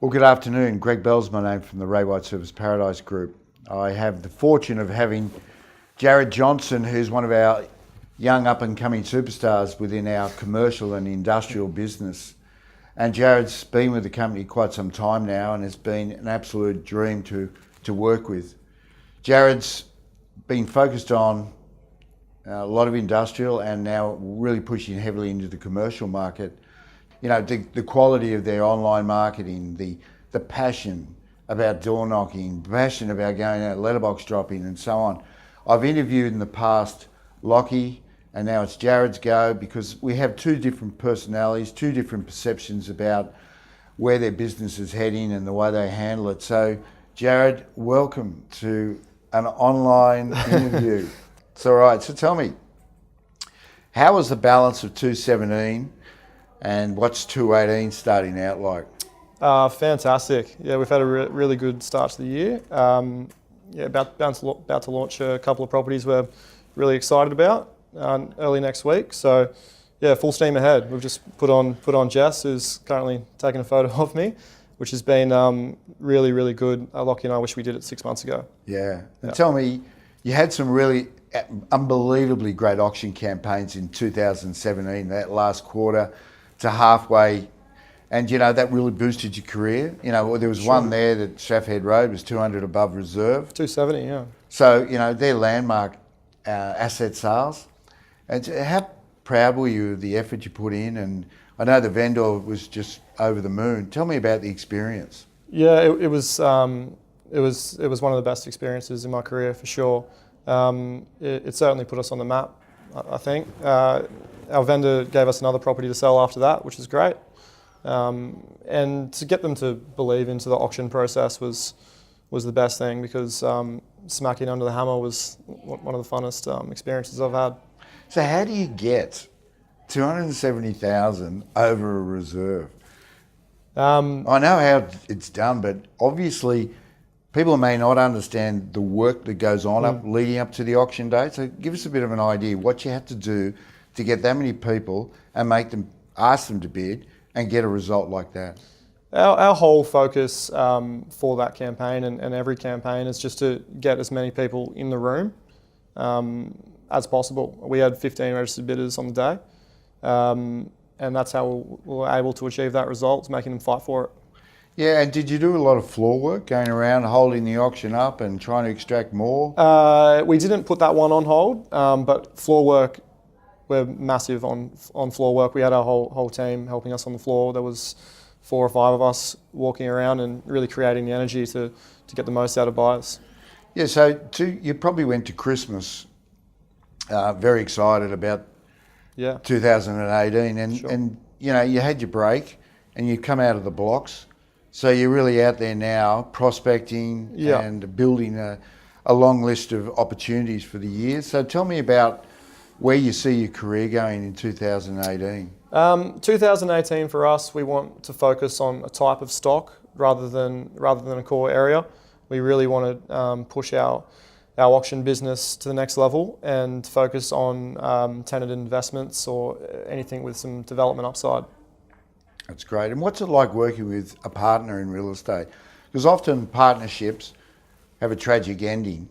Well, good afternoon. Greg Bell's my name from the Ray White Service Paradise Group. I have the fortune of having Jared Johnson, who's one of our young up-and-coming superstars within our commercial and industrial business. And Jared's been with the company quite some time now, and it's been an absolute dream to work with. Jared's been focused on a lot of industrial and now really pushing heavily into the commercial market. You know, the quality of their online marketing, the passion about door knocking, passion about going out letterbox dropping and so on. I've interviewed in the past Lockie, and now it's Jared's go, because we have two different personalities, two different perceptions about where their business is heading and the way they handle it. So Jared, welcome to an online interview. It's all right. So tell me, how was the balance of 217 and what's 218 starting out like? Fantastic. Yeah, we've had a really good start to the year. About to launch a couple of properties we're really excited about early next week. So, yeah, full steam ahead. We've just put on Jess, who's currently taking a photo of me, which has been really, really good. Lockie and I wish we did it 6 months ago. Yeah. And tell me, you had some really unbelievably great auction campaigns in 2017, that last quarter to halfway, and you know that really boosted your career. You know, there was one there that Shaffhead Road was 200 above reserve. 270, yeah. So you know they're landmark asset sales. And how proud were you of the effort you put in? And I know the vendor was just over the moon. Tell me about the experience. Yeah, it was one of the best experiences in my career for sure. It certainly put us on the map, I think. Our vendor gave us another property to sell after that, which is great. And to get them to believe into the auction process was the best thing, because smacking under the hammer was one of the funnest experiences I've had. So how do you get 270,000 over a reserve? I know how it's done, but obviously people may not understand the work that goes on leading up to the auction date. So give us a bit of an idea what you had to do to get that many people and ask them to bid and get a result like that. Our whole focus for that campaign and every campaign is just to get as many people in the room as possible. We had 15 registered bidders on the day, and that's how we were able to achieve that result, making them fight for it. Yeah, and did you do a lot of floor work, going around holding the auction up and trying to extract more? We didn't put that one on hold, but floor work, we're massive on floor work. We had our whole team helping us on the floor. There was 4 or 5 of us walking around and really creating the energy to get the most out of buyers. Yeah, so you probably went to Christmas very excited about 2018, and you know you had your break and you come out of the blocks. So you're really out there now prospecting and building a long list of opportunities for the year. So tell me about where you see your career going in 2018. 2018 for us, we want to focus on a type of stock rather than a core area. We really want to push our auction business to the next level and focus on tenant investments or anything with some development upside. That's great. And what's it like working with a partner in real estate? Because often partnerships have a tragic ending.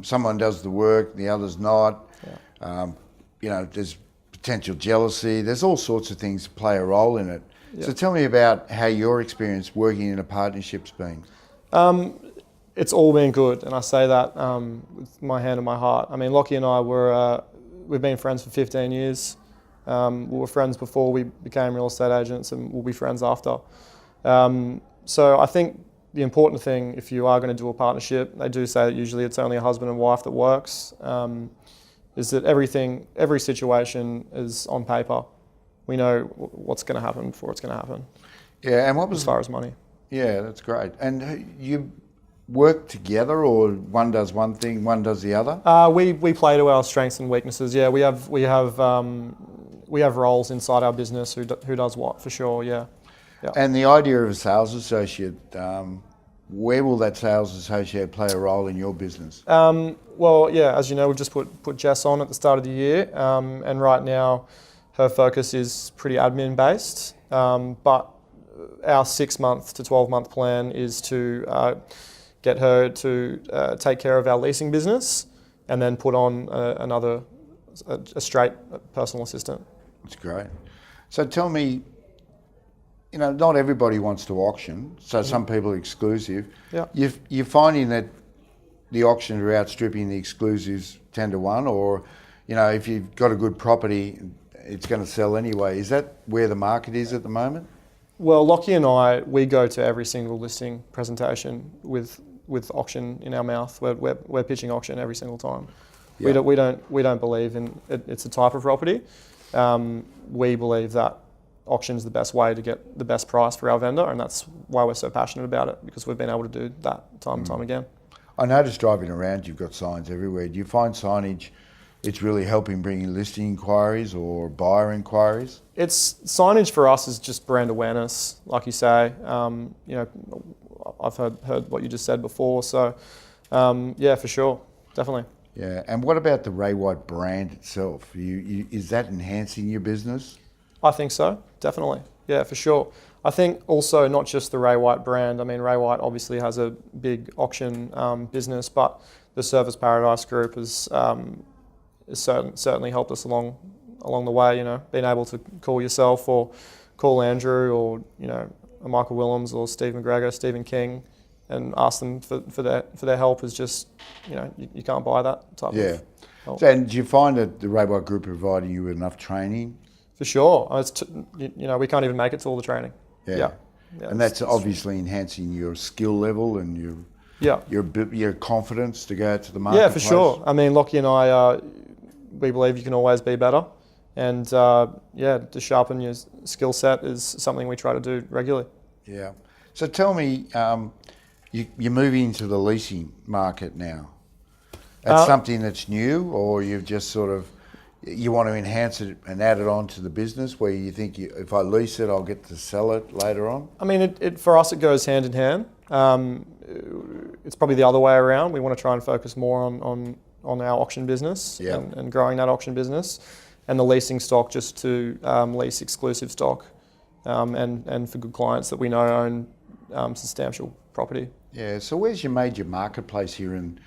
Someone does the work, the other's not. You know, there's potential jealousy. There's all sorts of things that play a role in it. So tell me about how your experience working in a partnership's been. It's all been good, and I say that with my hand on my heart. I mean, Lockie and I we've been friends for 15 years. We were friends before we became real estate agents, and we'll be friends after. So I think the important thing, if you are going to do a partnership, they do say that usually it's only a husband and wife that works, is that every situation is on paper. We know what's going to happen before it's going to happen. Yeah, and what was as far as money? Yeah, that's great. And you work together, or one does one thing, one does the other? We play to our strengths and weaknesses. Yeah, we have roles inside our business who does what, for sure. Yeah. And the idea of a sales associate, where will that sales associate play a role in your business? Well, yeah, as you know, we've just put Jess on at the start of the year, and right now her focus is pretty admin based, but our 6 month to 12-month plan is to get her to take care of our leasing business and then put on a straight personal assistant. That's great. So tell me, not everybody wants to auction, so some people are exclusive. Yeah. You're finding that the auctions are outstripping the exclusives 10 to 1, or, if you've got a good property, it's going to sell anyway. Is that where the market is at the moment? Well, Lockie and I, we go to every single listing presentation with auction in our mouth. We're pitching auction every single time. Yeah. We don't believe in it. It's a type of property. We believe that auction's the best way to get the best price for our vendor, and that's why we're so passionate about it, because we've been able to do that time and time again. I noticed driving around, you've got signs everywhere. Do you find signage, it's really helping bring in listing inquiries or buyer inquiries? It's signage for us is just brand awareness, like you say. I've heard what you just said before, so yeah, for sure, definitely. Yeah, and what about the Ray White brand itself? Is that enhancing your business? I think so, definitely. Yeah, for sure. I think also not just the Ray White brand. I mean, Ray White obviously has a big auction business, but the Service Paradise Group has certainly helped us along the way. Being able to call yourself or call Andrew or a Michael Willems or Steve McGregor, Stephen King, and ask them for their help is just you can't buy that type of help. So, and do you find that the Ray White Group are providing you with enough training? For sure. We can't even make it to all the training. Yeah. And that's obviously enhancing your skill level and your confidence to go out to the marketplace. Yeah, for sure. I mean, Lockie and I, we believe you can always be better. And to sharpen your skill set is something we try to do regularly. Yeah. So tell me, you're moving into the leasing market now. That's something that's new, or you've just sort of, you want to enhance it and add it on to the business where you think if I lease it, I'll get to sell it later on? I mean, for us, it goes hand in hand. It's probably the other way around. We want to try and focus more on our auction business and growing that auction business, and the leasing stock just to lease exclusive stock and for good clients that we know own substantial property. Yeah, so where's your major marketplace here on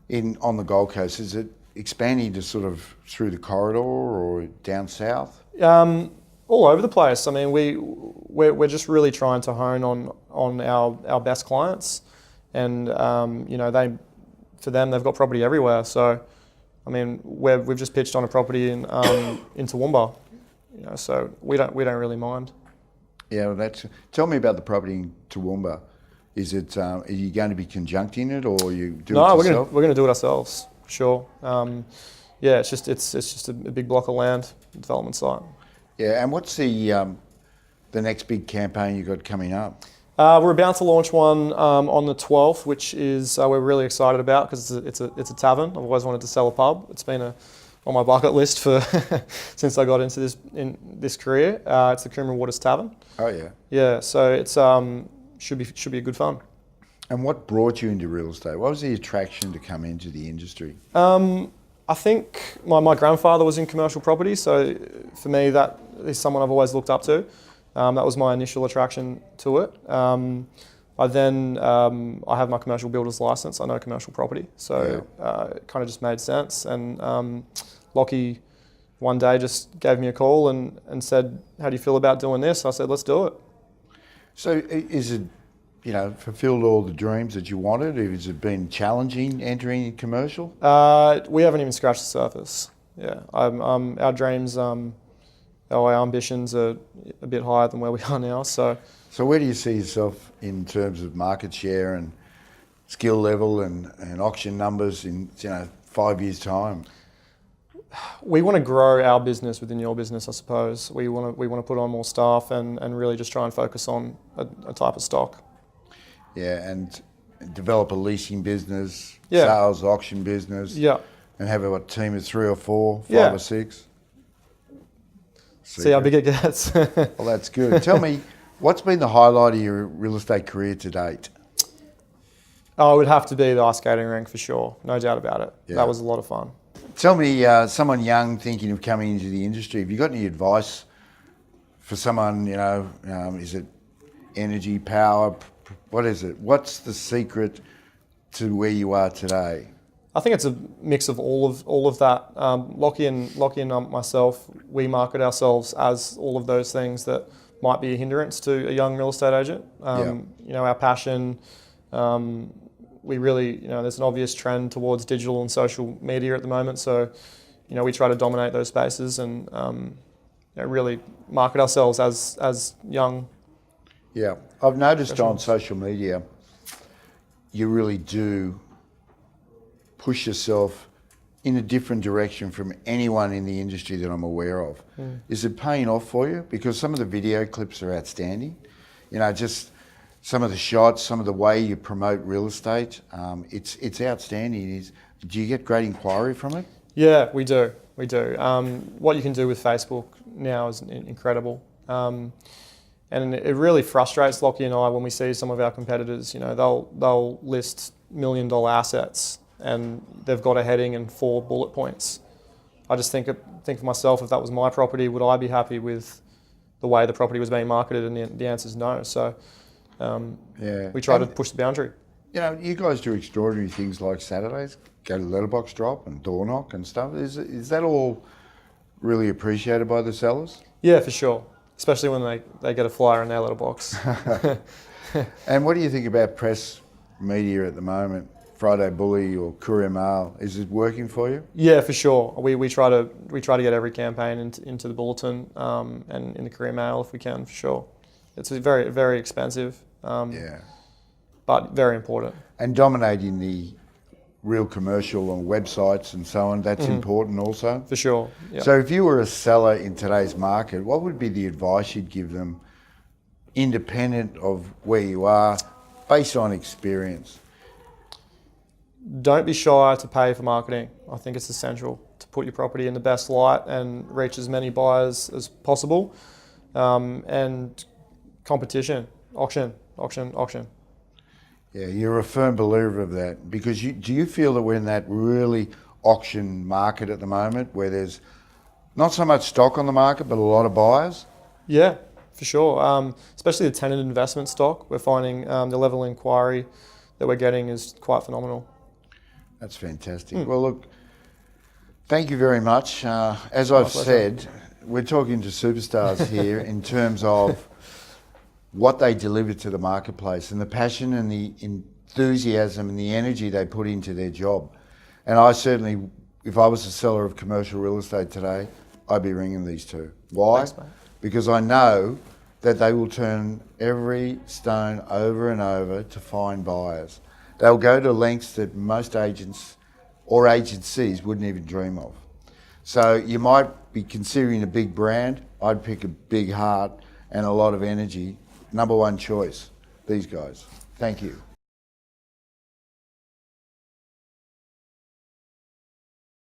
the Gold Coast? Is it expanding to sort of through the corridor or down south? All over the place. I mean, we're just really trying to hone on our best clients, and for them they've got property everywhere. So, I mean, we've just pitched on a property in Toowoomba, so we don't really mind. Yeah, well, tell me about the property in Toowoomba. Is it? Are you going to be conjuncting it, or are you doing it yourself? We're going to do it ourselves. Sure. It's just a big block of land, development site. Yeah, and what's the next big campaign you got coming up? We're about to launch one on the 12th, which is we're really excited about because it's a tavern. I've always wanted to sell a pub. It's been on my bucket list for since I got into this career. It's the Coomera Waters Tavern. Oh yeah. Yeah, so it's should be a good fun. And what brought you into real estate? What was the attraction to come into the industry? I think my grandfather was in commercial property, so for me that is someone I've always looked up to. That was my initial attraction to it. I have my commercial builder's license. I know commercial property, so it kind of just made sense. And Lockie one day just gave me a call and said, "How do you feel about doing this?" I said, "Let's do it." So is it, fulfilled all the dreams that you wanted? Has it been challenging entering commercial? We haven't even scratched the surface. Yeah, our dreams, our ambitions are a bit higher than where we are now. So where do you see yourself in terms of market share and skill level and auction numbers in 5 years' time? We want to grow our business within your business, I suppose. We want to put on more staff and really just try and focus on a type of stock. Yeah, and develop a leasing business, sales, auction business. Yeah. And have a team of 3 or 4, 5 or 6. See how big it gets. Well, that's good. Tell me, what's been the highlight of your real estate career to date? Oh, it would have to be the ice skating rink for sure. No doubt about it. Yeah. That was a lot of fun. Tell me, someone young thinking of coming into the industry, have you got any advice for someone, is it energy, power? What is it? What's the secret to where you are today? I think it's a mix of all of that. Lockie and myself, we market ourselves as all of those things that might be a hindrance to a young real estate agent. You know, our passion. We really, you know, there's an obvious trend towards digital and social media at the moment. So, you know, we try to dominate those spaces and you know, really market ourselves as young. Yeah, I've noticed on social media, you really do push yourself in a different direction from anyone in the industry that I'm aware of. Is it paying off for you? Because some of the video clips are outstanding. You know, just some of the shots, some of the way you promote real estate, it's outstanding. Do you get great inquiry from it? Yeah, we do. We do. What you can do with Facebook now is incredible. And it really frustrates Lockie and I when we see some of our competitors. You know, they'll list $1 million assets and they've got a heading and 4 bullet points. I just think for myself, if that was my property, would I be happy with the way the property was being marketed? And the answer is no. So we try to push the boundary. You know, you guys do extraordinary things like Saturdays, go to letterbox drop and door knock and stuff. Is that all really appreciated by the sellers? Yeah, for sure. Especially when they get a flyer in their letterbox. And what do you think about press media at the moment? Friday Bully or Courier Mail, is it working for you? Yeah, for sure. We try to get every campaign into the bulletin and in the Courier Mail if we can, for sure. It's very, very expensive, but very important. And dominating the real commercial on websites and so on, that's important also? For sure, yeah. So if you were a seller in today's market, what would be the advice you'd give them, independent of where you are, based on experience? Don't be shy to pay for marketing. I think it's essential to put your property in the best light and reach as many buyers as possible. And competition, auction. Yeah, you're a firm believer of that, because do you feel that we're in that really auction market at the moment where there's not so much stock on the market but a lot of buyers? Yeah, for sure. Especially the tenant investment stock. We're finding the level of inquiry that we're getting is quite phenomenal. That's fantastic. Well, look, thank you very much. As I've said, we're talking to superstars here in terms of what they deliver to the marketplace and the passion and the enthusiasm and the energy they put into their job. And I certainly, if I was a seller of commercial real estate today, I'd be ringing these two. Why? Thanks, mate. Because I know that they will turn every stone over and over to find buyers. They'll go to lengths that most agents or agencies wouldn't even dream of. So you might be considering a big brand. I'd pick a big heart and a lot of energy. Number one choice, these guys. Thank you.